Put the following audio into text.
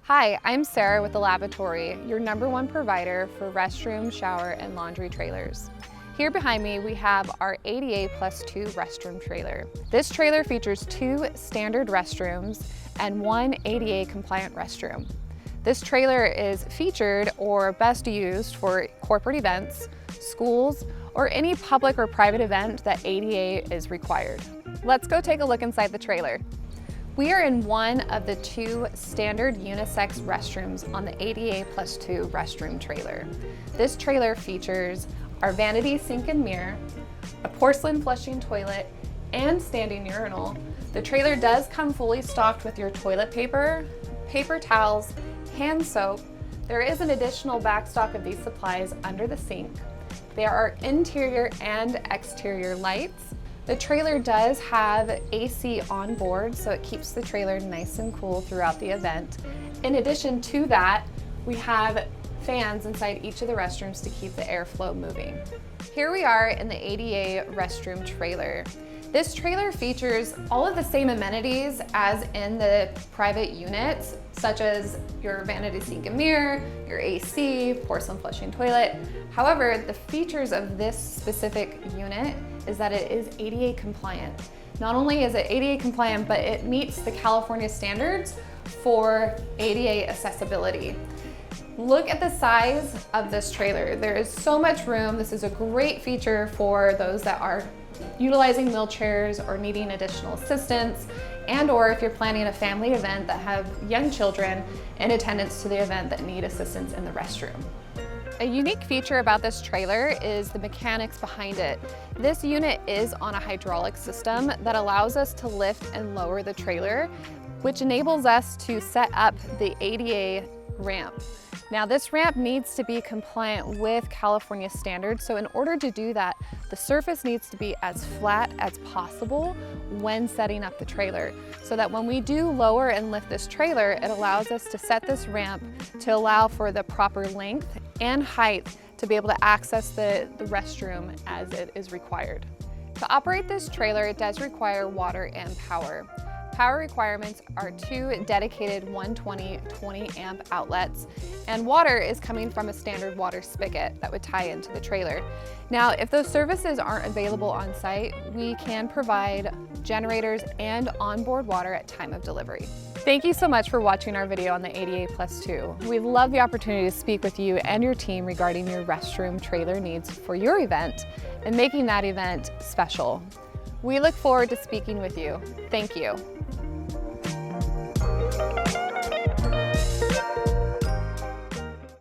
Hi, I'm Sarah with the Lavatory, your #1 provider for restroom, shower, and laundry trailers. Here behind me, we have our ADA+2 restroom trailer. This trailer features 2 standard restrooms and 1 ADA compliant restroom. This trailer is featured or best used for corporate events, schools, or any public or private event that ADA is required. Let's go take a look inside the trailer. We are in one of the 2 standard unisex restrooms on the ADA+2 restroom trailer. This trailer features our vanity sink and mirror, a porcelain flushing toilet, and standing urinal. The trailer does come fully stocked with your toilet paper, paper towels, hand soap. There is an additional backstock of these supplies under the sink. There are interior and exterior lights. The trailer does have AC on board, so it keeps the trailer nice and cool throughout the event. In addition to that, we have fans inside each of the restrooms to keep the airflow moving. Here we are in the ADA restroom trailer. This trailer features all of the same amenities as in the private units, such as your vanity sink and mirror, your AC, porcelain flushing toilet. However, the features of this specific unit is that it is ADA compliant. Not only is it ADA compliant, but it meets the California standards for ADA accessibility. Look at the size of this trailer. There is so much room. This is a great feature for those that are utilizing wheelchairs or needing additional assistance, and or if you're planning a family event that have young children in attendance to the event that need assistance in the restroom. A unique feature about this trailer is the mechanics behind it. This unit is on a hydraulic system that allows us to lift and lower the trailer, which enables us to set up the ADA ramp. Now, this ramp needs to be compliant with California standards, so in order to do that, the surface needs to be as flat as possible when setting up the trailer, so that when we do lower and lift this trailer, it allows us to set this ramp to allow for the proper length and height to be able to access the restroom as it is required. To operate this trailer, it does require water and power. Power requirements are 2 dedicated 120 20 amp outlets, and water is coming from a standard water spigot that would tie into the trailer. Now, if those services aren't available on site, we can provide generators and onboard water at time of delivery. Thank you so much for watching our video on the ADA+2. We love the opportunity to speak with you and your team regarding your restroom trailer needs for your event and making that event special. We look forward to speaking with you. Thank you.